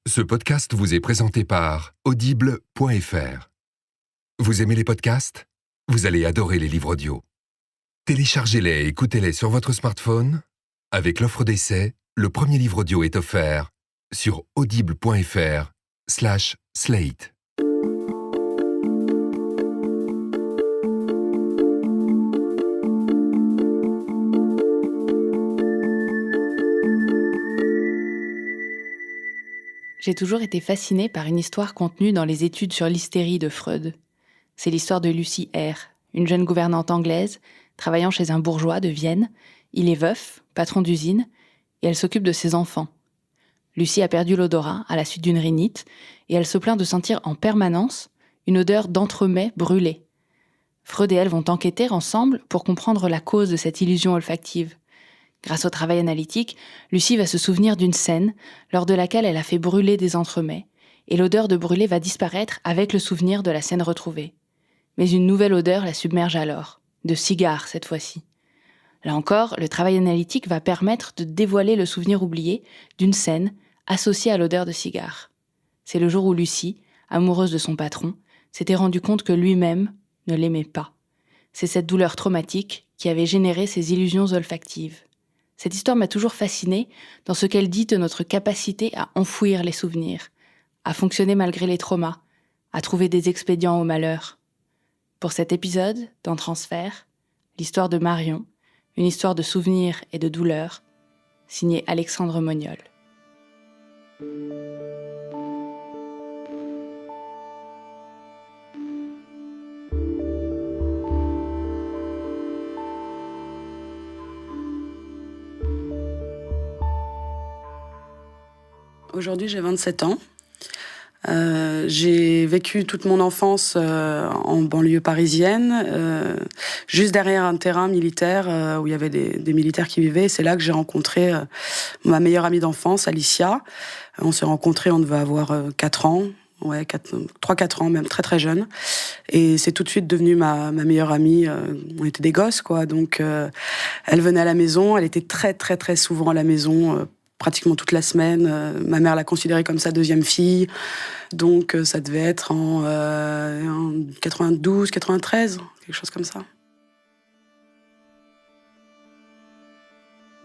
Ce podcast vous est présenté par Audible.fr. Vous aimez les podcasts ? Vous allez adorer les livres audio. Téléchargez-les et écoutez-les sur votre smartphone. Avec l'offre d'essai, le premier livre audio est offert sur audible.fr/slate. J'ai toujours été fascinée par une histoire contenue dans les études sur l'hystérie de Freud. C'est l'histoire de Lucy R., une jeune gouvernante anglaise, travaillant chez un bourgeois de Vienne. Il est veuf, patron d'usine, et elle s'occupe de ses enfants. Lucy a perdu l'odorat à la suite d'une rhinite, et elle se plaint de sentir en permanence une odeur d'entremets brûlés. Freud et elle vont enquêter ensemble pour comprendre la cause de cette illusion olfactive. Grâce au travail analytique, Lucy va se souvenir d'une scène lors de laquelle elle a fait brûler des entremets, et l'odeur de brûlé va disparaître avec le souvenir de la scène retrouvée. Mais une nouvelle odeur la submerge alors, de cigare cette fois-ci. Là encore, le travail analytique va permettre de dévoiler le souvenir oublié d'une scène associée à l'odeur de cigare. C'est le jour où Lucy, amoureuse de son patron, s'était rendu compte que lui-même ne l'aimait pas. C'est cette douleur traumatique qui avait généré ces illusions olfactives. Cette histoire m'a toujours fascinée dans ce qu'elle dit de notre capacité à enfouir les souvenirs, à fonctionner malgré les traumas, à trouver des expédients au malheur. Pour cet épisode, dans Transfert, l'histoire de Marion, une histoire de souvenirs et de douleurs, signée Alexandre Moniol. Aujourd'hui, j'ai 27 ans. J'ai vécu toute mon enfance en banlieue parisienne, juste derrière un terrain militaire où il y avait des militaires qui vivaient. C'est là que j'ai rencontré ma meilleure amie d'enfance, Alicia. On s'est rencontrés, on devait avoir 4 ans. Ouais, 3-4 ans, même très très jeune. Et c'est tout de suite devenu ma meilleure amie. On était des gosses, quoi. Donc, elle venait à la maison. Elle était très très très souvent à la maison, pratiquement toute la semaine. Ma mère l'a considérée comme sa deuxième fille. Donc, ça devait être en 92, 93, quelque chose comme ça.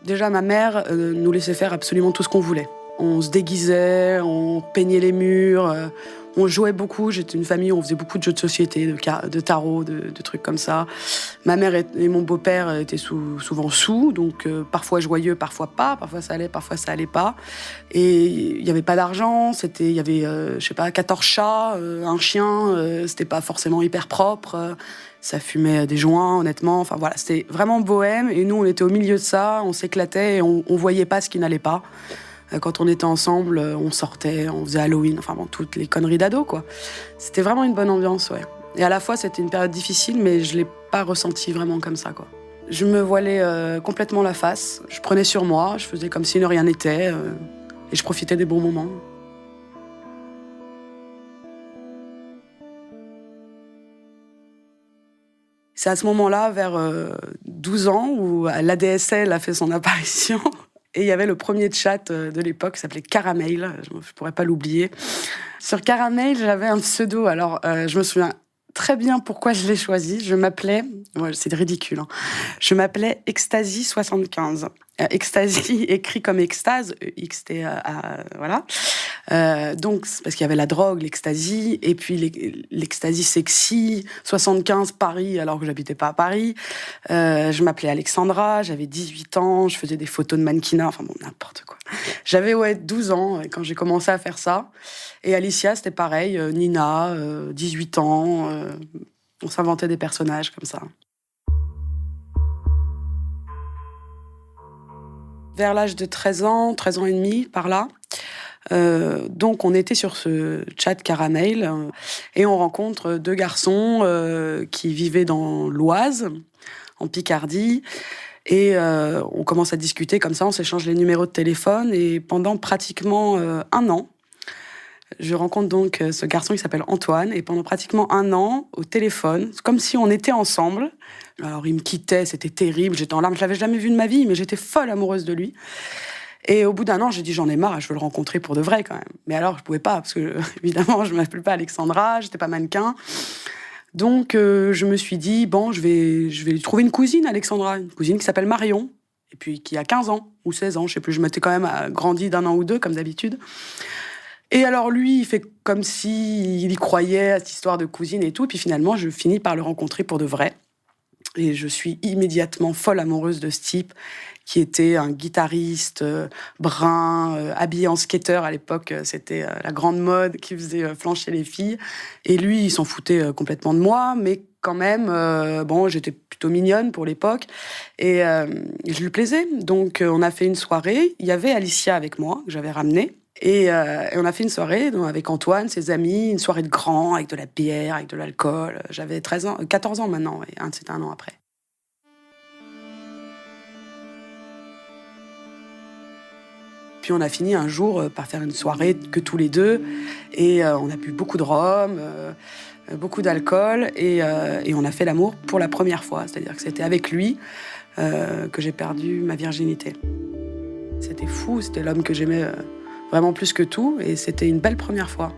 Déjà, ma mère nous laissait faire absolument tout ce qu'on voulait. On se déguisait, on peignait les murs, on jouait beaucoup. J'étais une famille où on faisait beaucoup de jeux de société, de tarot, de trucs comme ça. Ma mère et mon beau-père étaient souvent sous, donc parfois joyeux, parfois pas. Parfois ça allait pas. Et il n'y avait pas d'argent, il y avait, 14 chats, un chien, c'était pas forcément hyper propre. Ça fumait des joints, honnêtement. Enfin voilà, c'était vraiment bohème. Et nous, on était au milieu de ça, on s'éclatait et on voyait pas ce qui n'allait pas. Quand on était ensemble, on sortait, on faisait Halloween, enfin bon, toutes les conneries d'ado, quoi. C'était vraiment une bonne ambiance, ouais. Et à la fois, c'était une période difficile, mais je l'ai pas ressenti vraiment comme ça, quoi. Je me voilais complètement la face, je prenais sur moi, je faisais comme si ne rien n'était, et je profitais des bons moments. C'est à ce moment-là, vers 12 ans, où l'ADSL a fait son apparition. Et il y avait le premier chat de l'époque qui s'appelait Caramel, je pourrais pas l'oublier. Sur Caramel, j'avais un pseudo, alors je me souviens très bien pourquoi je l'ai choisi. Je m'appelais, c'est ridicule, hein. Je m'appelais Ecstasy75. Ecstasy écrit comme extase, XTA, voilà. Donc, c'est parce qu'il y avait la drogue, l'ecstasy, et puis l'ecstasy sexy, 75 Paris, alors que j'habitais pas à Paris. Je m'appelais Alexandra, j'avais 18 ans, je faisais des photos de mannequinat, enfin bon, n'importe quoi. J'avais 12 ans quand j'ai commencé à faire ça. Et Alicia, c'était pareil, Nina, 18 ans, on s'inventait des personnages comme ça. Vers l'âge de 13 ans et demi, par là. Donc on était sur ce chat Caramel et on rencontre 2 garçons qui vivaient dans l'Oise, en Picardie. Et on commence à discuter comme ça, on s'échange les numéros de téléphone. Et pendant pratiquement 1 an, je rencontre donc ce garçon qui s'appelle Antoine. Et pendant pratiquement 1 an, au téléphone, comme si on était ensemble. Alors il me quittait, c'était terrible, j'étais en larmes. Je l'avais jamais vu de ma vie, mais j'étais folle amoureuse de lui. Et au bout d'1 an, j'ai dit, j'en ai marre, je veux le rencontrer pour de vrai quand même. Mais alors, je pouvais pas, parce que, évidemment, je ne m'appelle pas Alexandra, j'étais pas mannequin. Donc, je me suis dit, bon, je vais lui trouver une cousine, Alexandra, une cousine qui s'appelle Marion, et puis qui a 15 ans, ou 16 ans, je sais plus, je m'étais quand même grandi d'1 an ou 2, comme d'habitude. Et alors, lui, il fait comme s'il y croyait à cette histoire de cousine et tout, puis finalement, je finis par le rencontrer pour de vrai. Et je suis immédiatement folle amoureuse de ce type, qui était un guitariste brun, habillé en skater à l'époque, c'était la grande mode qui faisait flancher les filles. Et lui, il s'en foutait complètement de moi, mais quand même, bon, j'étais plutôt mignonne pour l'époque, et je lui plaisais. Donc, on a fait une soirée. Il y avait Alicia avec moi, que j'avais ramenée. Et on a fait une soirée avec Antoine, ses amis, une soirée de grands, avec de la bière, avec de l'alcool. J'avais 14 ans maintenant, et c'était 1 an après. Puis on a fini un jour par faire une soirée que tous les deux, et on a bu beaucoup de rhum, beaucoup d'alcool, et on a fait l'amour pour la première fois. C'est-à-dire que c'était avec lui que j'ai perdu ma virginité. C'était fou, c'était l'homme que j'aimais vraiment plus que tout, et c'était une belle première fois.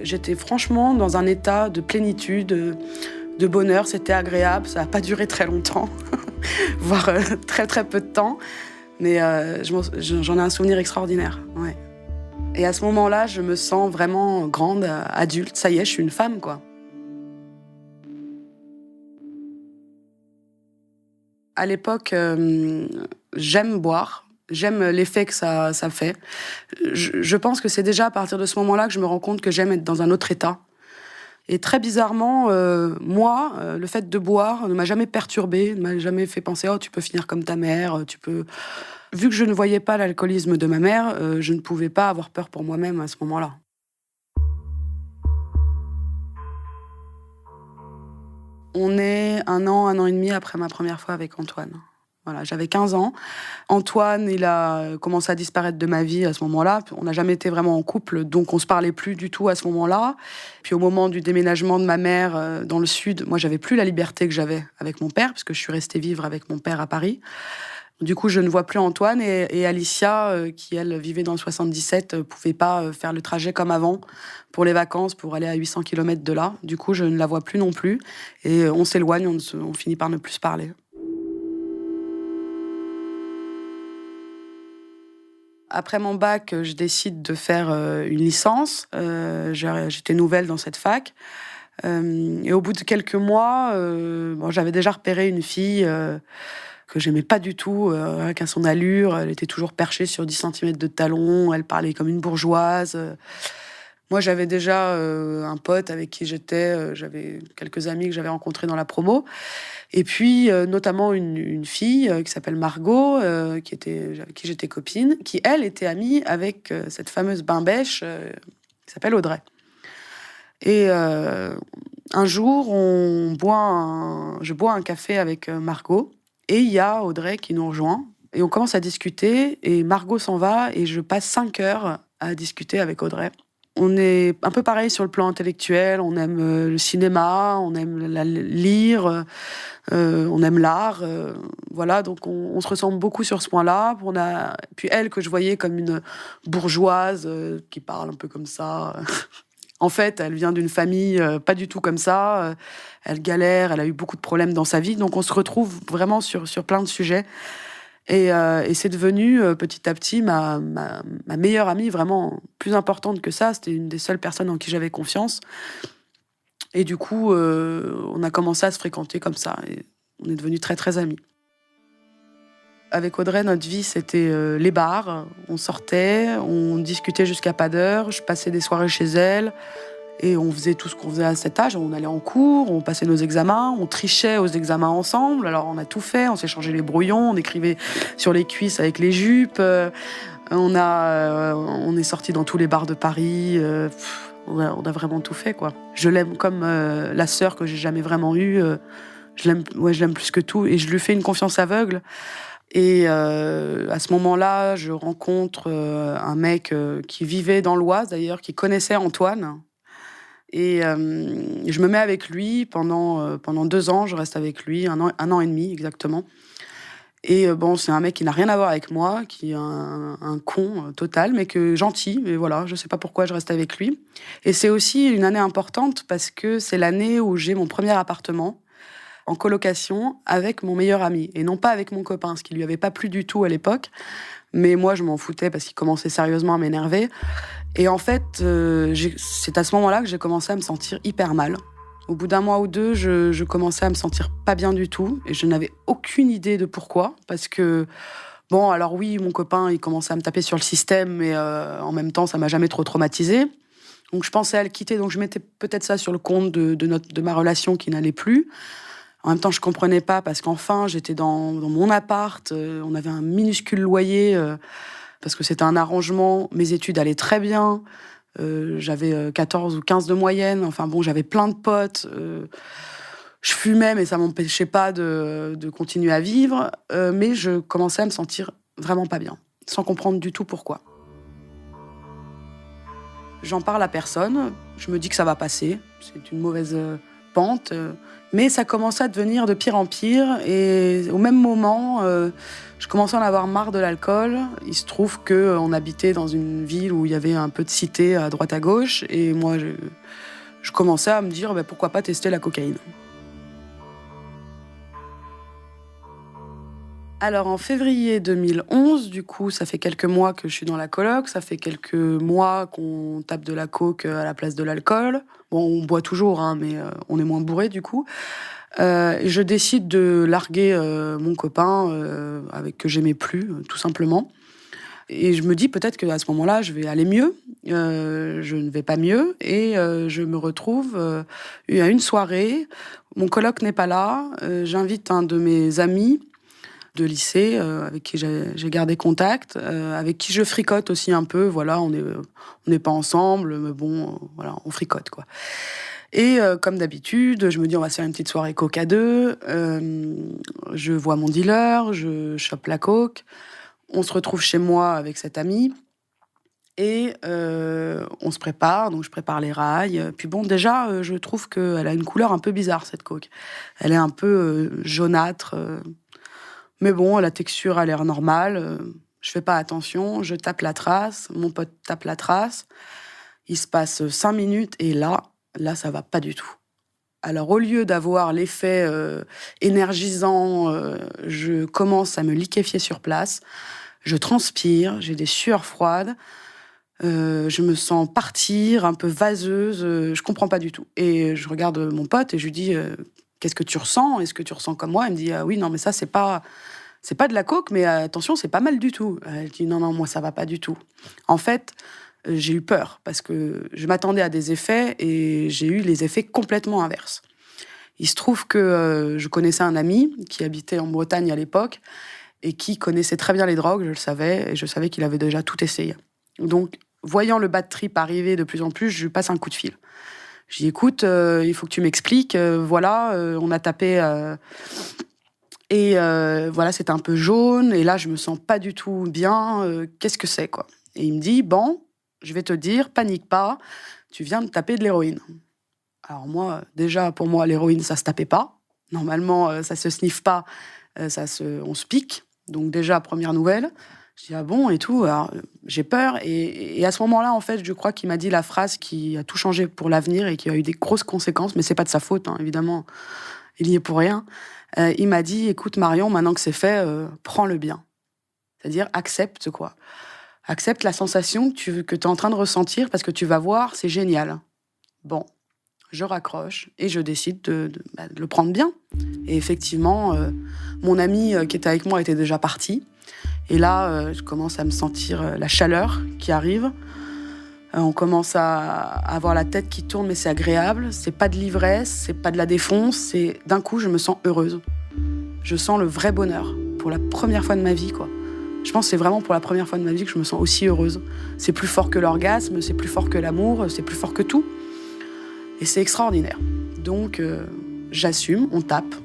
J'étais franchement dans un état de plénitude, de bonheur, c'était agréable, ça n'a pas duré très longtemps, voire très très peu de temps, mais j'en ai un souvenir extraordinaire. Ouais. Et à ce moment-là, je me sens vraiment grande, adulte, ça y est, je suis une femme, quoi. À l'époque, j'aime boire. J'aime l'effet que ça fait. Je pense que c'est déjà à partir de ce moment-là que je me rends compte que j'aime être dans un autre état. Et très bizarrement, moi, le fait de boire ne m'a jamais perturbée, ne m'a jamais fait penser « Oh, tu peux finir comme ta mère, tu peux... » Vu que je ne voyais pas l'alcoolisme de ma mère, je ne pouvais pas avoir peur pour moi-même à ce moment-là. On est 1 an et demi après ma première fois avec Antoine. Voilà, j'avais 15 ans. Antoine, il a commencé à disparaître de ma vie à ce moment-là. On n'a jamais été vraiment en couple, donc on se parlait plus du tout à ce moment-là. Puis au moment du déménagement de ma mère dans le sud, moi, j'avais plus la liberté que j'avais avec mon père, parce que je suis restée vivre avec mon père à Paris. Du coup, je ne vois plus Antoine, et Alicia, qui elle vivait dans le 77, pouvait pas faire le trajet comme avant pour les vacances, pour aller à 800 km de là. Du coup, je ne la vois plus non plus, et on s'éloigne, on finit par ne plus se parler. Après mon bac, je décide de faire une licence. J'étais nouvelle dans cette fac. Et au bout de quelques mois, j'avais déjà repéré une fille que j'aimais pas du tout, qu'à son allure. Elle était toujours perchée sur 10 cm de talons, elle parlait comme une bourgeoise. Moi, j'avais déjà un pote avec qui j'étais, j'avais quelques amis que j'avais rencontrés dans la promo. Et puis, notamment une fille qui s'appelle Margot, avec qui j'étais copine, qui, elle, était amie avec cette fameuse bimbèche qui s'appelle Audrey. Et un jour, je bois un café avec Margot, et il y a Audrey qui nous rejoint. Et on commence à discuter, et Margot s'en va, et je passe 5 heures à discuter avec Audrey. On est un peu pareil sur le plan intellectuel, on aime le cinéma, on aime lire, on aime l'art, voilà, donc on se ressemble beaucoup sur ce point-là. Puis elle, que je voyais comme une bourgeoise qui parle un peu comme ça. En fait, elle vient d'une famille pas du tout comme ça, elle galère, elle a eu beaucoup de problèmes dans sa vie, donc on se retrouve vraiment sur plein de sujets. Et c'est devenu petit à petit ma meilleure amie, vraiment plus importante que ça. C'était une des seules personnes en qui j'avais confiance. Et du coup, on a commencé à se fréquenter comme ça. Et on est devenus très, très amis. Avec Audrey, notre vie, c'était les bars. On sortait, on discutait jusqu'à pas d'heure. Je passais des soirées chez elle. Et on faisait tout ce qu'on faisait à cet âge. On allait en cours, on passait nos examens, on trichait aux examens ensemble. Alors on a tout fait, on s'échangeait les brouillons, on écrivait sur les cuisses avec les jupes. On est sortis dans tous les bars de Paris. On a vraiment tout fait, quoi. Je l'aime comme la sœur que j'ai jamais vraiment eue. Je l'aime plus que tout. Et je lui fais une confiance aveugle. Et à ce moment-là, je rencontre un mec qui vivait dans l'Oise, d'ailleurs, qui connaissait Antoine. Et je me mets avec lui pendant 2 ans, je reste avec lui, un an et demi exactement. Et c'est un mec qui n'a rien à voir avec moi, qui est un con total, mais gentil. Mais voilà, je sais pas pourquoi je reste avec lui. Et c'est aussi une année importante parce que c'est l'année où j'ai mon premier appartement en colocation avec mon meilleur ami. Et non pas avec mon copain, ce qui lui avait pas plu du tout à l'époque. Mais moi, je m'en foutais parce qu'il commençait sérieusement à m'énerver. Et en fait, c'est à ce moment-là que j'ai commencé à me sentir hyper mal. Au bout d'un mois ou deux, je commençais à me sentir pas bien du tout. Et je n'avais aucune idée de pourquoi. Parce que, alors oui, mon copain, il commençait à me taper sur le système, mais en même temps, ça m'a jamais trop traumatisée. Donc je pensais à le quitter. Donc je mettais peut-être ça sur le compte de ma relation qui n'allait plus. En même temps, je comprenais pas parce qu'enfin, j'étais dans mon appart. On avait un minuscule loyer parce que c'était un arrangement. Mes études allaient très bien. J'avais 14 ou 15 de moyenne. Enfin bon, j'avais plein de potes. Je fumais, mais ça m'empêchait pas de continuer à vivre. Mais je commençais à me sentir vraiment pas bien, sans comprendre du tout pourquoi. J'en parle à personne. Je me dis que ça va passer. C'est une mauvaise pente. Mais ça commençait à devenir de pire en pire. Et au même moment, je commençais à en avoir marre de l'alcool. Il se trouve qu'on habitait dans une ville où il y avait un peu de cité à droite à gauche. Et moi, je commençais à me dire pourquoi pas tester la cocaïne. Alors en février 2011, du coup, ça fait quelques mois que je suis dans la coloc, ça fait quelques mois qu'on tape de la coke à la place de l'alcool. Bon, on boit toujours, mais on est moins bourré du coup. Et je décide de larguer mon copain que j'aimais plus, tout simplement. Et je me dis peut-être qu'à ce moment-là, je vais aller mieux. Je ne vais pas mieux. Et je me retrouve à une soirée. Mon coloc n'est pas là. J'invite un de mes amis de lycée, avec qui j'ai gardé contact, avec qui je fricote aussi un peu. Voilà, on n'est pas ensemble, mais bon, voilà, on fricote, quoi. Et comme d'habitude, je me dis, on va se faire une petite soirée coke à deux. Je vois mon dealer, je chope la coke. On se retrouve chez moi avec cet ami. Et on se prépare, donc je prépare les rails. Puis bon, déjà, je trouve qu'elle a une couleur un peu bizarre, cette coke. Elle est un peu jaunâtre. Mais bon, la texture a l'air normale. Je fais pas attention, je tape la trace. Mon pote tape la trace. Il se passe 5 minutes et là, ça va pas du tout. Alors, au lieu d'avoir l'effet énergisant, je commence à me liquéfier sur place. Je transpire, j'ai des sueurs froides. Je me sens partir, un peu vaseuse. Je comprends pas du tout. Et je regarde mon pote et je lui dis qu'est-ce que tu ressens ? Est-ce que tu ressens comme moi ? Elle me dit oui, non, mais ça, c'est pas de la coke, mais attention, c'est pas mal du tout. Elle dit non, moi, ça va pas du tout. En fait, j'ai eu peur parce que je m'attendais à des effets et j'ai eu les effets complètement inverses. Il se trouve que je connaissais un ami qui habitait en Bretagne à l'époque et qui connaissait très bien les drogues, je le savais, et je savais qu'il avait déjà tout essayé. Donc, voyant le bad trip arriver de plus en plus, je lui passe un coup de fil. Je dis, écoute, il faut que tu m'expliques. On a tapé... voilà, c'était un peu jaune. Et là, je me sens pas du tout bien. Qu'est-ce que c'est, quoi ? Et il me dit, bon, je vais te dire, panique pas, tu viens de taper de l'héroïne. Alors moi, déjà, pour moi, l'héroïne, ça se tapait pas. Normalement, ça se sniffe pas, on se pique. Donc déjà, première nouvelle. Je dis, ah bon, et tout. Alors, j'ai peur. Et à ce moment-là, en fait, je crois qu'il m'a dit la phrase qui a tout changé pour l'avenir et qui a eu des grosses conséquences. Mais c'est pas de sa faute, évidemment. Il y est pour rien. Il m'a dit, écoute, Marion, maintenant que c'est fait, prends-le bien. C'est-à-dire, accepte, quoi. Accepte la sensation que tu es en train de ressentir parce que tu vas voir, c'est génial. Bon, je raccroche et je décide de le prendre bien. Et effectivement, mon ami qui était avec moi était déjà parti. Et là, je commence à me sentir la chaleur qui arrive. On commence à avoir la tête qui tourne, mais c'est agréable. C'est pas de l'ivresse, c'est pas de la défonce. C'est d'un coup, je me sens heureuse. Je sens le vrai bonheur pour la première fois de ma vie, quoi. Je pense que c'est vraiment pour la première fois de ma vie que je me sens aussi heureuse. C'est plus fort que l'orgasme, c'est plus fort que l'amour, c'est plus fort que tout. Et c'est extraordinaire. Donc, j'assume, on tape.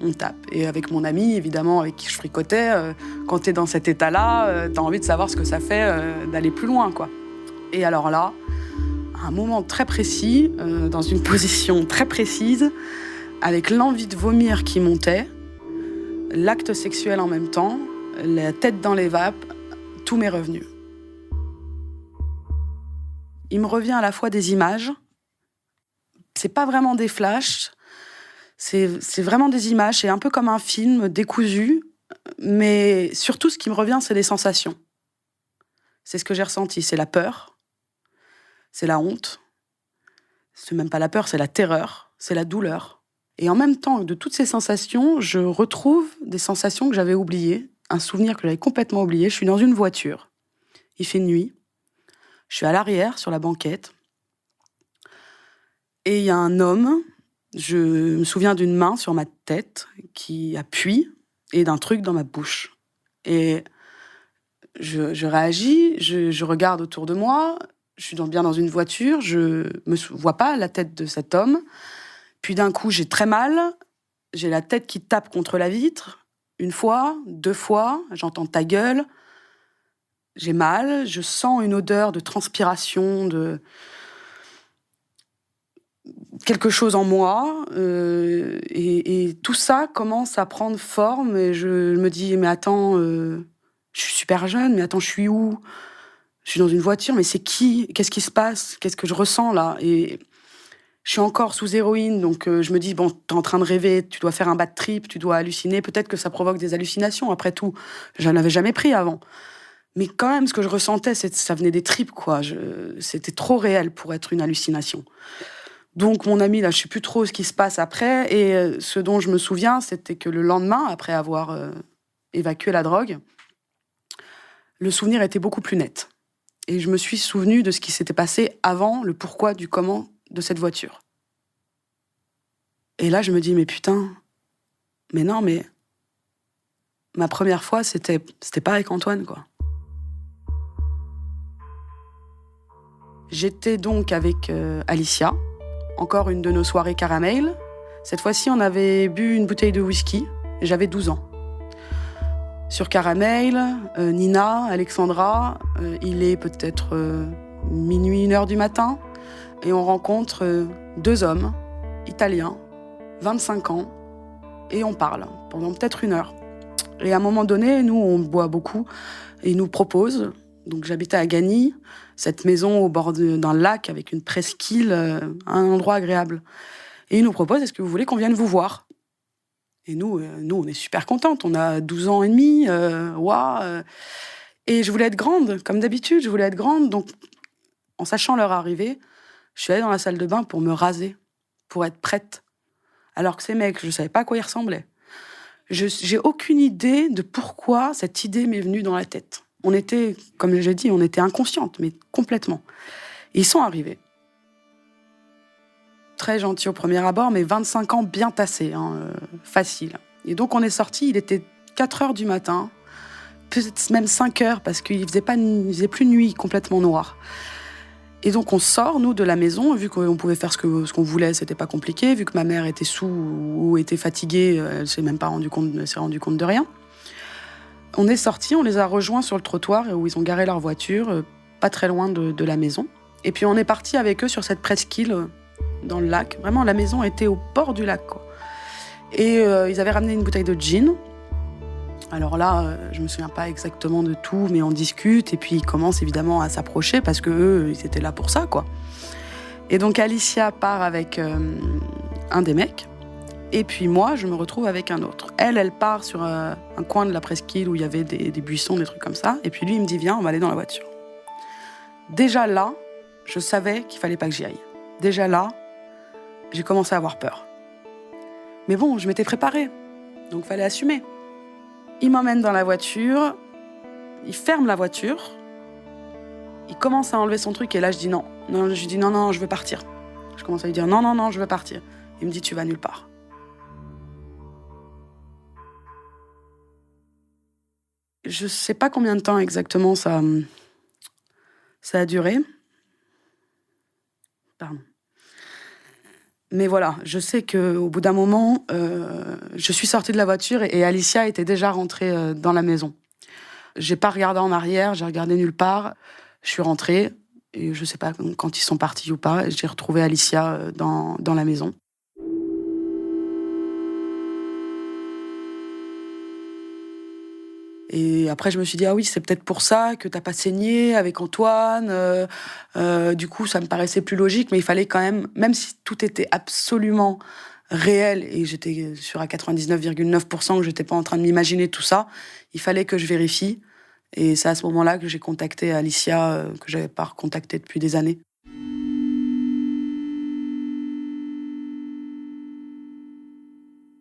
Et avec mon ami, évidemment, avec qui je fricotais, quand t'es dans cet état-là, t'as envie de savoir ce que ça fait d'aller plus loin, quoi. Et alors là, à un moment très précis, dans une position très précise, avec l'envie de vomir qui montait, l'acte sexuel en même temps, la tête dans les vapes, tout m'est revenu. Il me revient à la fois des images. C'est pas vraiment des flashs, c'est vraiment des images. C'est un peu comme un film décousu, mais surtout, ce qui me revient, c'est les sensations. C'est ce que j'ai ressenti. C'est la peur, c'est la honte, c'est même pas la peur, c'est la terreur, c'est la douleur. Et en même temps, de toutes ces sensations, je retrouve des sensations que j'avais oubliées, un souvenir que j'avais complètement oublié. Je suis dans une voiture, il fait nuit, je suis à l'arrière, sur la banquette, et il y a un homme, je me souviens d'une main sur ma tête qui appuie, et d'un truc dans ma bouche. Et je réagis, je regarde autour de moi, je suis bien dans une voiture, je me vois pas la tête de cet homme. Puis d'un coup, j'ai très mal, j'ai la tête qui tape contre la vitre, 1 fois, 2 fois, j'entends ta gueule, j'ai mal, je sens une odeur de transpiration, de quelque chose en moi, et tout ça commence à prendre forme, et je me dis, mais attends, je suis super jeune, mais attends, je suis où ? Je suis dans une voiture, mais c'est qui ? Qu'est-ce qui se passe ? Qu'est-ce que je ressens là ? Et je suis encore sous héroïne, donc je me dis, bon, t'es en train de rêver, tu dois faire un bad trip, tu dois halluciner, peut-être que ça provoque des hallucinations, après tout. J'en avais jamais pris avant. Mais quand même, ce que je ressentais, ça venait des tripes, quoi. C'était trop réel pour être une hallucination. Donc mon ami, là, je sais plus trop ce qui se passe après, et ce dont je me souviens, c'était que le lendemain, après avoir évacué la drogue, le souvenir était beaucoup plus net. Et je me suis souvenu de ce qui s'était passé avant, le pourquoi du comment de cette voiture. Et là, je me dis, mais putain, mais non, mais ma première fois, c'était pas avec Antoine, quoi. J'étais donc avec Alicia, encore une de nos soirées caramel. Cette fois-ci, on avait bu une bouteille de whisky, et j'avais 12 ans. Sur caramel, Nina, Alexandra, il est peut-être minuit, 1h du matin, et on rencontre 2 hommes, italiens, 25 ans, et on parle pendant peut-être 1 heure. Et à un moment donné, nous, on boit beaucoup, et ils nous proposent, donc j'habitais à Gagny, cette maison au bord d'un lac avec une presqu'île, un endroit agréable. Et ils nous proposent, est-ce que vous voulez qu'on vienne vous voir ? Et nous, on est super contentes, on a 12 ans et demi, et je voulais être grande, comme d'habitude, je voulais être grande, donc en sachant leur arrivée, je suis allée dans la salle de bain pour me raser, pour être prête. Alors que ces mecs, je ne savais pas à quoi ils ressemblaient. J'ai aucune idée de pourquoi cette idée m'est venue dans la tête. On était, comme j'ai dit, on était inconscientes, mais complètement. Et ils sont arrivés. Très gentils au premier abord, mais 25 ans bien tassés, facile. Et donc on est sortis, il était 4h du matin, peut-être même 5h, parce qu'il faisait plus nuit, complètement noir. Et donc on sort, nous, de la maison, vu qu'on pouvait faire ce qu'on voulait, c'était pas compliqué, vu que ma mère était sous ou était fatiguée, elle s'est même pas rendue compte de rien. On est sortis, on les a rejoints sur le trottoir, où ils ont garé leur voiture, pas très loin de la maison. Et puis on est partis avec eux sur cette presqu'île, dans le lac. Vraiment, la maison était au bord du lac, quoi. Et ils avaient ramené une bouteille de gin. Alors là, je me souviens pas exactement de tout, mais on discute, et puis ils commencent évidemment à s'approcher, parce que eux, ils étaient là pour ça, quoi. Et donc Alicia part avec un des mecs, et puis moi, je me retrouve avec un autre. Elle part sur un coin de la presqu'île où il y avait des buissons, des trucs comme ça, et puis lui, il me dit, viens, on va aller dans la voiture. Déjà là, je savais qu'il fallait pas que j'y aille. Déjà là, j'ai commencé à avoir peur. Mais bon, je m'étais préparée, donc fallait assumer. Il m'emmène dans la voiture, il ferme la voiture, il commence à enlever son truc, et là je dis non. Je dis non, je veux partir. Je commence à lui dire non, je veux partir. Il me dit, tu vas nulle part. Je sais pas combien de temps exactement ça a duré. Pardon. Mais voilà, je sais qu'au bout d'un moment, je suis sortie de la voiture et Alicia était déjà rentrée dans la maison. J'ai pas regardé en arrière, j'ai regardé nulle part. Je suis rentrée, et je sais pas quand ils sont partis ou pas, j'ai retrouvé Alicia dans la maison. Et après, je me suis dit, ah oui, c'est peut-être pour ça que t'as pas saigné avec Antoine. Du coup, ça me paraissait plus logique, mais il fallait quand même si tout était absolument réel, et j'étais sûre à 99,9% que j'étais pas en train de m'imaginer tout ça, il fallait que je vérifie. Et c'est à ce moment-là que j'ai contacté Alicia, que j'avais pas recontactée depuis des années.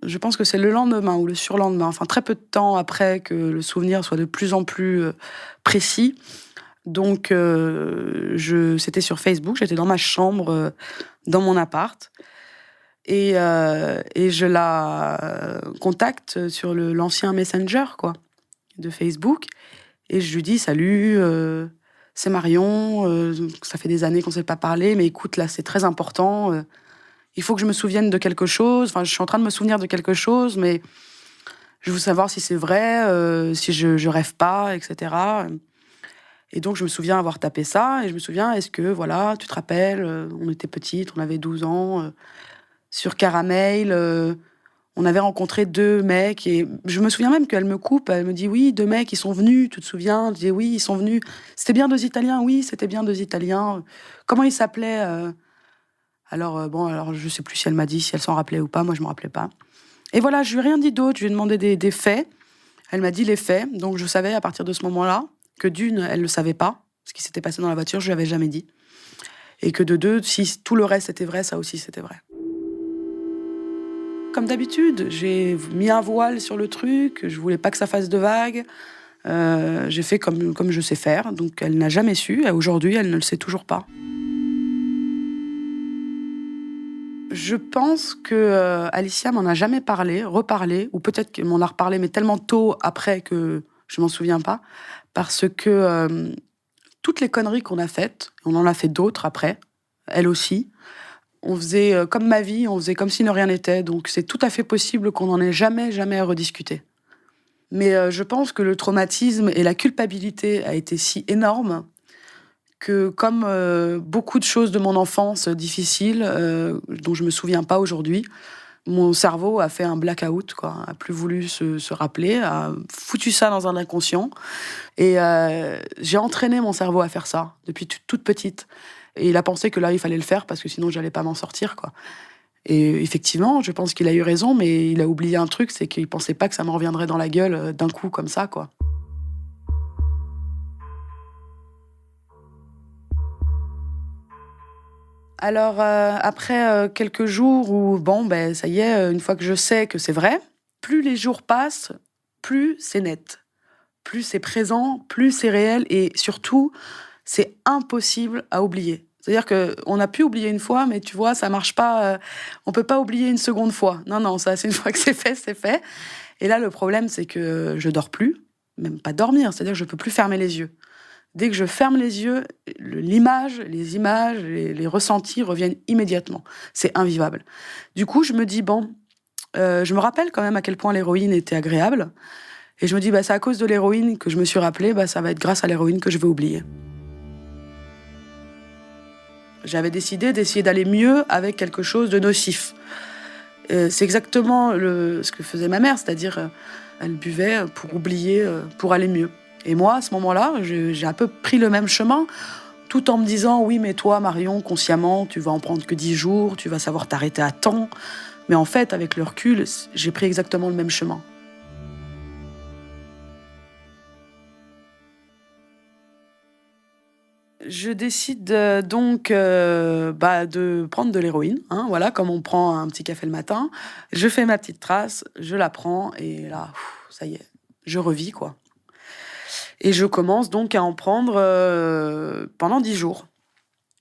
Je pense que c'est le lendemain ou le surlendemain, enfin très peu de temps après que le souvenir soit de plus en plus précis. Donc, c'était sur Facebook, j'étais dans ma chambre, dans mon appart, et je la contacte sur l'ancien Messenger, quoi, de Facebook, et je lui dis: «Salut, c'est Marion, ça fait des années qu'on ne s'est pas parlé, mais écoute, là, c'est très important, il faut que je me souvienne de quelque chose. Enfin, je suis en train de me souvenir de quelque chose, mais je veux savoir si c'est vrai, si je rêve pas, etc.» Et donc, je me souviens avoir tapé ça, et je me souviens, est-ce que, voilà, tu te rappelles, on était petites, on avait 12 ans, sur Caramel, on avait rencontré 2 mecs, et je me souviens même qu'elle me coupe, elle me dit: «Oui, 2 mecs, ils sont venus, tu te souviens?» Je dis: «Oui, ils sont venus. C'était bien 2 Italiens?» «Oui, c'était bien 2 Italiens. Comment ils s'appelaient?» Alors je sais plus si elle m'a dit, si elle s'en rappelait ou pas, moi je me rappelais pas. Et voilà, je lui ai rien dit d'autre, je lui ai demandé des faits. Elle m'a dit les faits, donc je savais à partir de ce moment-là que d'une, elle le savait pas, ce qui s'était passé dans la voiture, je lui avais jamais dit. Et que de deux, si tout le reste était vrai, ça aussi c'était vrai. Comme d'habitude, j'ai mis un voile sur le truc, je voulais pas que ça fasse de vagues. J'ai fait comme je sais faire, donc elle n'a jamais su, et aujourd'hui, elle ne le sait toujours pas. Je pense que Alicia m'en a jamais parlé, reparlé, ou peut-être qu'elle m'en a reparlé, mais tellement tôt après que je m'en souviens pas, parce que toutes les conneries qu'on a faites, on en a fait d'autres après, elle aussi. On faisait comme ma vie, on faisait comme si ne rien n'était, donc c'est tout à fait possible qu'on n'en ait jamais rediscuté. Mais je pense que le traumatisme et la culpabilité a été si énorme que, comme beaucoup de choses de mon enfance difficiles, dont je me souviens pas aujourd'hui, mon cerveau a fait un blackout, quoi, a plus voulu se rappeler, a foutu ça dans un inconscient. Et j'ai entraîné mon cerveau à faire ça depuis toute petite. Et il a pensé que là, il fallait le faire parce que sinon, j'allais pas m'en sortir, quoi. Et effectivement, je pense qu'il a eu raison, mais il a oublié un truc, c'est qu'il pensait pas que ça me reviendrait dans la gueule d'un coup comme ça, quoi. Alors, après quelques jours où, bon, ben, ça y est, une fois que je sais que c'est vrai, plus les jours passent, plus c'est net. Plus c'est présent, plus c'est réel, et surtout, c'est impossible à oublier. C'est-à-dire qu'on a pu oublier une fois, mais tu vois, ça marche pas, on peut pas oublier une seconde fois. Non, non, ça, c'est une fois que c'est fait, c'est fait. Et là, le problème, c'est que je dors plus, même pas dormir, c'est-à-dire que je peux plus fermer les yeux. Dès que je ferme les yeux, l'image, les images, les ressentis reviennent immédiatement. C'est invivable. Du coup, je me dis, bon, je me rappelle quand même à quel point l'héroïne était agréable. Et je me dis, bah, c'est à cause de l'héroïne que je me suis rappelée, bah, ça va être grâce à l'héroïne que je vais oublier. J'avais décidé d'essayer d'aller mieux avec quelque chose de nocif. C'est exactement ce que faisait ma mère, c'est-à-dire elle buvait pour oublier, pour aller mieux. Et moi, à ce moment-là, j'ai un peu pris le même chemin, tout en me disant, oui, mais toi, Marion, consciemment, tu vas en prendre que 10 jours, tu vas savoir t'arrêter à temps. Mais en fait, avec le recul, j'ai pris exactement le même chemin. Je décide donc de prendre de l'héroïne, hein, voilà, comme on prend un petit café le matin. Je fais ma petite trace, je la prends, et là, ça y est, je revis, quoi. Et je commence donc à en prendre pendant 10 jours.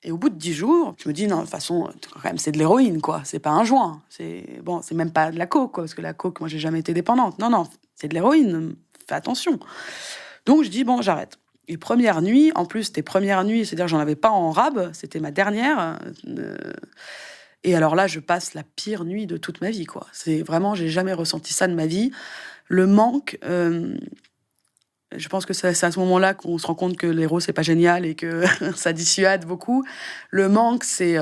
Et au bout de 10 jours, je me dis, non, de toute façon, quand même, c'est de l'héroïne, quoi. C'est pas un joint. C'est même pas de la coke, quoi, parce que la coke, moi, j'ai jamais été dépendante. Non, non, c'est de l'héroïne. Fais attention. Donc, je dis, bon, j'arrête. Et première nuit, en plus, c'était première nuit, c'est-à-dire que j'en avais pas en rab, c'était ma dernière. Et alors là, je passe la pire nuit de toute ma vie, quoi. C'est vraiment, j'ai jamais ressenti ça de ma vie. Le manque, je pense que c'est à ce moment-là qu'on se rend compte que l'héros, c'est pas génial et que ça dissuade beaucoup. Le manque, c'est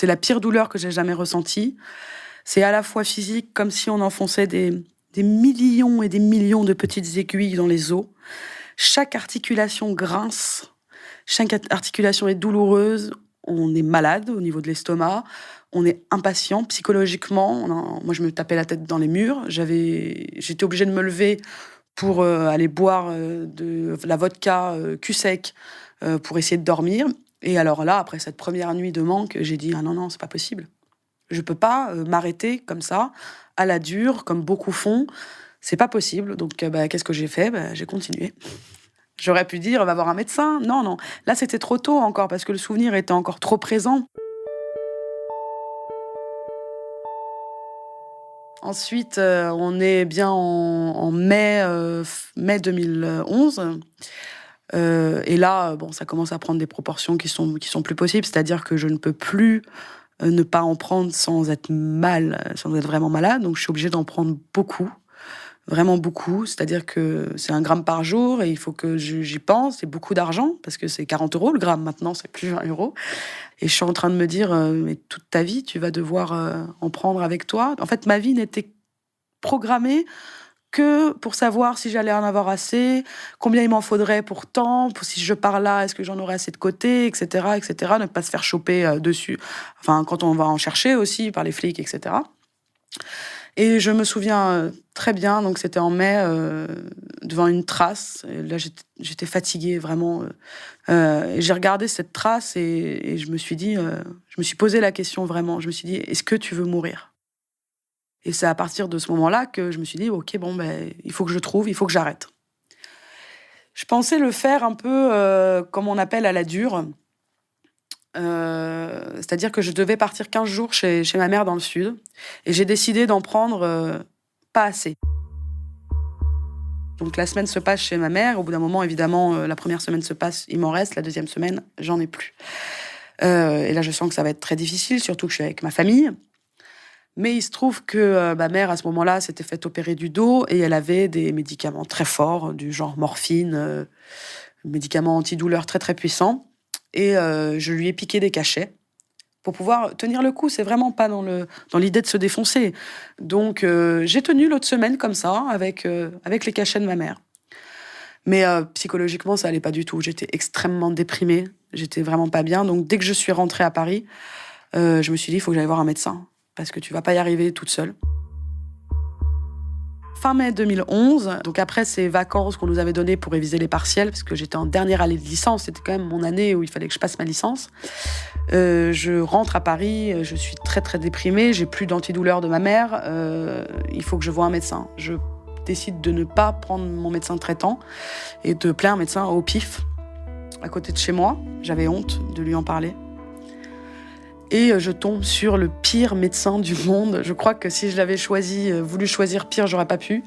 la pire douleur que j'ai jamais ressentie. C'est à la fois physique, comme si on enfonçait des des millions et des millions de petites aiguilles dans les os. Chaque articulation grince, chaque articulation est douloureuse. On est malade au niveau de l'estomac, on est impatient psychologiquement. Moi, je me tapais la tête dans les murs. J'étais obligée de me lever pour aller boire de la vodka cul sec pour essayer de dormir. Et alors là, après cette première nuit de manque, j'ai dit « Ah non, c'est pas possible. Je peux pas m'arrêter comme ça, à la dure, comme beaucoup font. C'est pas possible. » Donc, qu'est-ce que j'ai fait ? J'ai continué. J'aurais pu dire « Va voir un médecin. » Non. Là, c'était trop tôt encore, parce que le souvenir était encore trop présent. Ensuite, on est bien en mai 2011. Et là, ça commence à prendre des proportions qui sont plus possibles. C'est-à-dire que je ne peux plus ne pas en prendre sans être vraiment malade. Donc, je suis obligée d'en prendre beaucoup, vraiment beaucoup. C'est-à-dire que c'est 1 gramme par jour et il faut que j'y pense. C'est beaucoup d'argent parce que c'est 40 € le gramme maintenant, c'est plus 20 €. Et je suis en train de me dire, mais toute ta vie, tu vas devoir en prendre avec toi. En fait, ma vie n'était programmée que pour savoir si j'allais en avoir assez, combien il m'en faudrait pour tant, si je pars là, est-ce que j'en aurai assez de côté, etc., etc. Ne pas se faire choper dessus. Enfin, quand on va en chercher aussi par les flics, etc. Et je me souviens très bien, donc c'était en mai, devant une trace. Et là, j'étais fatiguée, vraiment. Et j'ai regardé cette trace et je me suis dit, je me suis posé la question vraiment. Je me suis dit, est-ce que tu veux mourir ? Et c'est à partir de ce moment-là que je me suis dit, ok, il faut que je trouve, il faut que j'arrête. Je pensais le faire un peu comme on appelle à la dure. C'est-à-dire que je devais partir 15 jours chez ma mère dans le sud. Et j'ai décidé d'en prendre pas assez. Donc la semaine se passe chez ma mère. Au bout d'un moment, évidemment, la première semaine se passe, il m'en reste. La deuxième semaine, j'en ai plus. Et là, je sens que ça va être très difficile, surtout que je suis avec ma famille. Mais il se trouve que ma mère, à ce moment-là, s'était fait opérer du dos et elle avait des médicaments très forts, du genre morphine, médicaments antidouleurs très, très puissants. Et je lui ai piqué des cachets pour pouvoir tenir le coup. C'est vraiment pas dans l'idée de se défoncer. Donc, j'ai tenu l'autre semaine comme ça, avec les cachets de ma mère. Mais psychologiquement, ça allait pas du tout. J'étais extrêmement déprimée. J'étais vraiment pas bien. Donc, dès que je suis rentrée à Paris, je me suis dit, il faut que j'aille voir un médecin. Parce que tu vas pas y arriver toute seule. Fin mai 2011, donc après ces vacances qu'on nous avait données pour réviser les partiels, parce que j'étais en dernière année de licence, c'était quand même mon année où il fallait que je passe ma licence. Je rentre à Paris, je suis très très déprimée, j'ai plus d'antidouleur de ma mère, il faut que je voie un médecin. Je décide de ne pas prendre mon médecin traitant et de plaire un médecin au pif, à côté de chez moi. J'avais honte de lui en parler. Et je tombe sur le pire médecin du monde. Je crois que si je l'avais voulu choisir pire, j'aurais pas pu.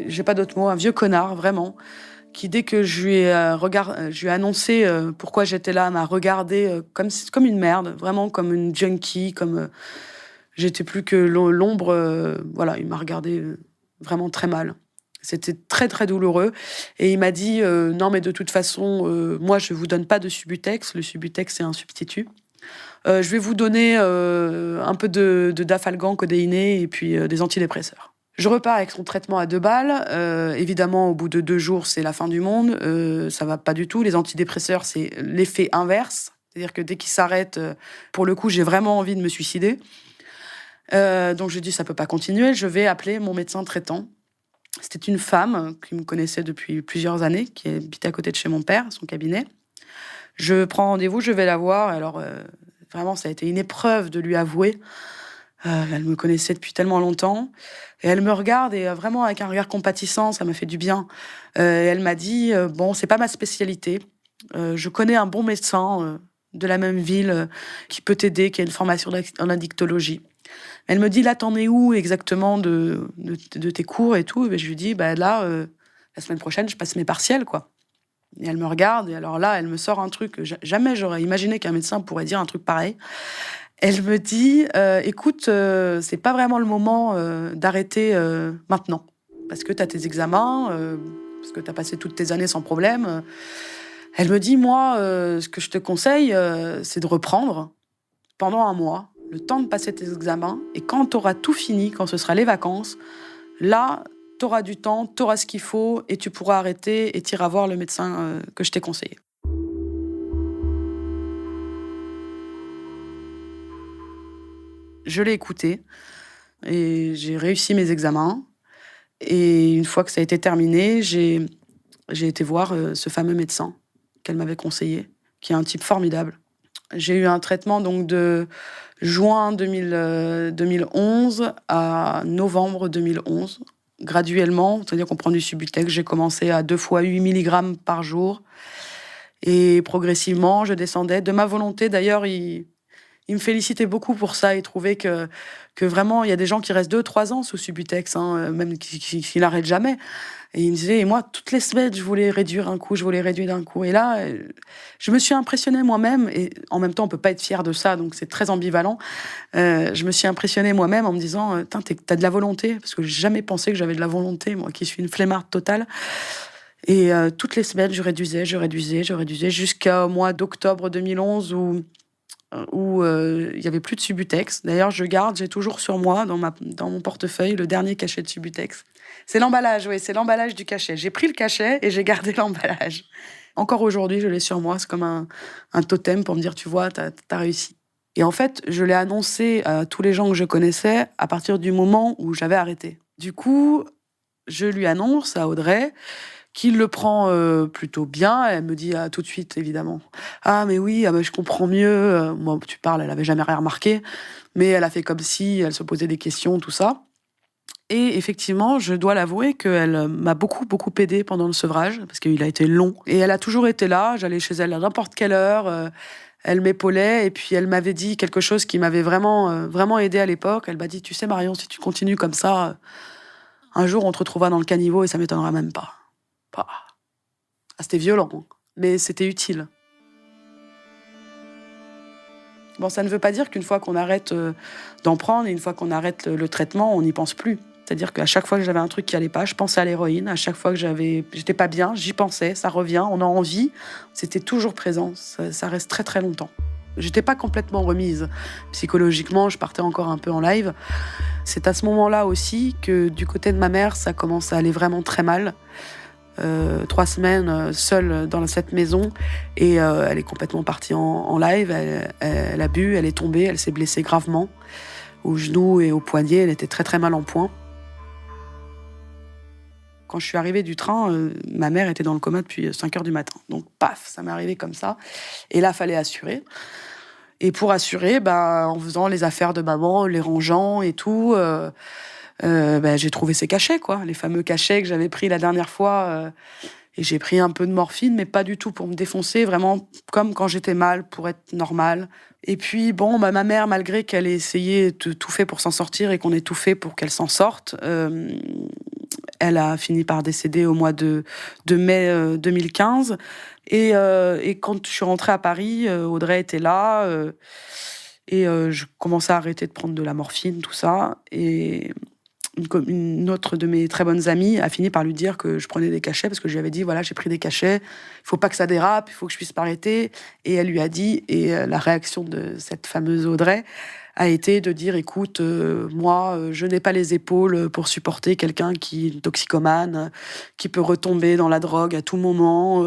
J'ai pas d'autre mot, un vieux connard, vraiment, qui dès que je lui ai annoncé pourquoi j'étais là, m'a regardé comme une merde, vraiment comme une junkie, comme j'étais plus que l'ombre. Voilà, il m'a regardé vraiment très mal. C'était très très douloureux. Et il m'a dit non mais de toute façon, moi je vous donne pas de Subutex. Le Subutex c'est un substitut. Je vais vous donner un peu de dafalgan codéiné et puis des antidépresseurs. Je repars avec son traitement à 2 balles. Évidemment, au bout de 2 jours, c'est la fin du monde. Ça va pas du tout. Les antidépresseurs, c'est l'effet inverse. C'est-à-dire que dès qu'ils s'arrêtent, pour le coup, j'ai vraiment envie de me suicider. Donc je dis, ça peut pas continuer. Je vais appeler mon médecin traitant. C'était une femme qui me connaissait depuis plusieurs années, qui habitait à côté de chez mon père, son cabinet. Je prends rendez-vous, je vais la voir. Alors, vraiment, ça a été une épreuve de lui avouer. Elle me connaissait depuis tellement longtemps. Et elle me regarde, et vraiment avec un regard compatissant, ça m'a fait du bien. Et elle m'a dit, bon, c'est pas ma spécialité. Je connais un bon médecin de la même ville qui peut t'aider, qui a une formation en addictologie. Elle me dit, là, t'en es où exactement de tes cours et tout? Et je lui dis, là, la semaine prochaine, je passe mes partiels, quoi. Et elle me regarde, et alors là, elle me sort un truc que jamais j'aurais imaginé qu'un médecin pourrait dire un truc pareil. Elle me dit, écoute, c'est pas vraiment le moment d'arrêter maintenant. Parce que t'as tes examens, parce que t'as passé toutes tes années sans problème. Elle me dit, moi, ce que je te conseille, c'est de reprendre pendant 1 mois, le temps de passer tes examens, et quand t'auras tout fini, quand ce sera les vacances, là, t'auras du temps, t'auras ce qu'il faut et tu pourras arrêter et t'iras voir le médecin que je t'ai conseillé. Je l'ai écouté et j'ai réussi mes examens. Et une fois que ça a été terminé, j'ai été voir ce fameux médecin qu'elle m'avait conseillé, qui est un type formidable. J'ai eu un traitement donc de juin 2011 à novembre 2011, graduellement, c'est-à-dire qu'on prend du Subutex. J'ai commencé à 2 fois 8 mg par jour. Et progressivement, je descendais. De ma volonté, d'ailleurs, il me félicitait beaucoup pour ça. Il trouvait que vraiment, il y a des gens qui restent 2-3 ans sous Subutex, même qui n'arrêtent jamais. Et il me disait, et moi, toutes les semaines, je voulais réduire un coup, je voulais réduire un coup. Et là, je me suis impressionnée moi-même, et en même temps, on peut pas être fier de ça, donc c'est très ambivalent. Je me suis impressionnée moi-même en me disant, t'as de la volonté, parce que j'ai jamais pensé que j'avais de la volonté, moi qui suis une flemmarde totale. Et toutes les semaines, je réduisais, jusqu'au mois d'octobre 2011 où il y avait plus de Subutex. D'ailleurs, j'ai toujours sur moi, dans mon portefeuille, le dernier cachet de Subutex. C'est l'emballage, oui, c'est l'emballage du cachet. J'ai pris le cachet et j'ai gardé l'emballage. Encore aujourd'hui, je l'ai sur moi. C'est comme un totem pour me dire, tu vois, t'as réussi. Et en fait, je l'ai annoncé à tous les gens que je connaissais à partir du moment où j'avais arrêté. Du coup, je lui annonce à Audrey qu'il le prend plutôt bien. Elle me dit tout de suite, évidemment, « Ah, mais oui, je comprends mieux. » Moi, tu parles, elle avait jamais rien remarqué. Mais elle a fait comme si, elle se posait des questions, tout ça. Et effectivement, je dois l'avouer qu'elle m'a beaucoup, beaucoup aidée pendant le sevrage, parce qu'il a été long. Et elle a toujours été là. J'allais chez elle à n'importe quelle heure. Elle m'épaulait. Et puis, elle m'avait dit quelque chose qui m'avait vraiment, vraiment aidée à l'époque. Elle m'a dit, « Tu sais, Marion, si tu continues comme ça, un jour, on te retrouvera dans le caniveau et ça m'étonnera même pas. » Ah, c'était violent, mais c'était utile. Bon, ça ne veut pas dire qu'une fois qu'on arrête d'en prendre et une fois qu'on arrête le traitement, on n'y pense plus. C'est-à-dire qu'à chaque fois que j'avais un truc qui allait pas, je pensais à l'héroïne. À chaque fois que j'étais pas bien, j'y pensais, ça revient, on a envie. C'était toujours présent, ça reste très très longtemps. J'étais pas complètement remise. Psychologiquement, je partais encore un peu en live. C'est à ce moment-là aussi que du côté de ma mère, ça commence à aller vraiment très mal. 3 semaines seule dans cette maison et elle est complètement partie en live. Elle a bu, elle est tombée, elle s'est blessée gravement au genou et au poignet. Elle était très très mal en point. Quand je suis arrivée du train, ma mère était dans le coma depuis 5h du matin. Donc paf, ça m'est arrivé comme ça. Et là, fallait assurer. Et pour assurer, en faisant les affaires de maman, les rangeant et tout, j'ai trouvé ces cachets, quoi. Les fameux cachets que j'avais pris la dernière fois. Et j'ai pris un peu de morphine, mais pas du tout pour me défoncer, vraiment comme quand j'étais mal, pour être normale. Et puis, ma mère, malgré qu'elle ait essayé de tout faire pour s'en sortir et qu'on ait tout fait pour qu'elle s'en sorte, elle a fini par décéder au mois de mai 2015. Et quand je suis rentrée à Paris, Audrey était là. Et je commençais à arrêter de prendre de la morphine, tout ça. Et une autre de mes très bonnes amies a fini par lui dire que je prenais des cachets, parce que je lui avais dit, voilà, j'ai pris des cachets, il faut pas que ça dérape, il faut que je puisse m'arrêter. Et elle lui a dit, et la réaction de cette fameuse Audrey a été de dire, écoute, moi, je n'ai pas les épaules pour supporter quelqu'un qui est toxicomane, qui peut retomber dans la drogue à tout moment.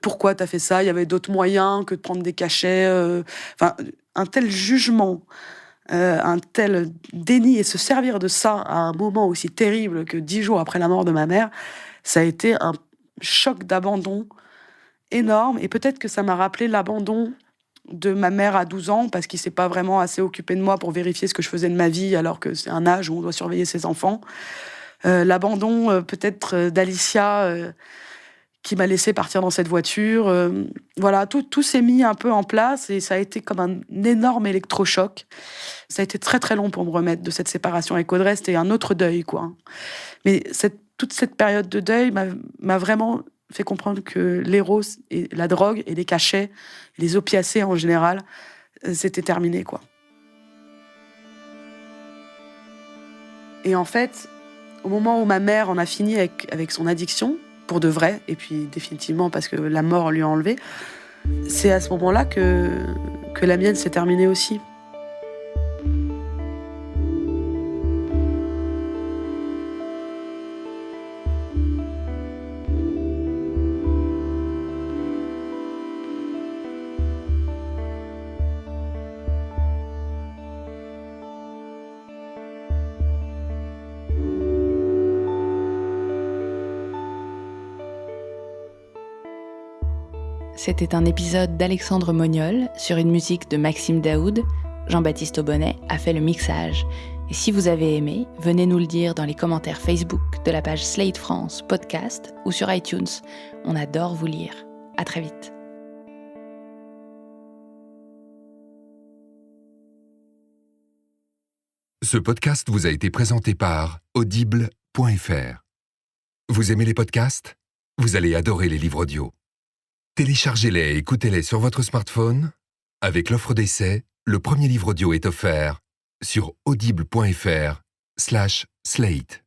Pourquoi t'as fait ça? Il y avait d'autres moyens que de prendre des cachets. Un tel jugement, un tel déni, et se servir de ça à un moment aussi terrible que 10 jours après la mort de ma mère, ça a été un choc d'abandon énorme. Et peut-être que ça m'a rappelé l'abandon de ma mère à 12 ans, parce qu'il s'est pas vraiment assez occupé de moi pour vérifier ce que je faisais de ma vie, alors que c'est un âge où on doit surveiller ses enfants. L'abandon peut-être d'Alicia, qui m'a laissé partir dans cette voiture. Voilà, tout s'est mis un peu en place et ça a été comme un énorme électrochoc. Ça a été très très long pour me remettre de cette séparation avec Audrey. C'était un autre deuil, quoi. Mais toute cette période de deuil m'a vraiment fait comprendre que l'éros et la drogue et les cachets, les opiacés en général, c'était terminé, quoi. Et en fait, au moment où ma mère en a fini avec son addiction, pour de vrai, et puis définitivement parce que la mort lui a enlevé, c'est à ce moment-là que la mienne s'est terminée aussi. C'était un épisode d'Alexandre Moniol sur une musique de Maxime Daoud. Jean-Baptiste Aubonnet a fait le mixage. Et si vous avez aimé, venez nous le dire dans les commentaires Facebook de la page Slate France Podcast ou sur iTunes. On adore vous lire. À très vite. Ce podcast vous a été présenté par Audible.fr. Vous aimez les podcasts ? Vous allez adorer les livres audio. Téléchargez-les et écoutez-les sur votre smartphone. Avec l'offre d'essai, le premier livre audio est offert sur audible.fr/slate.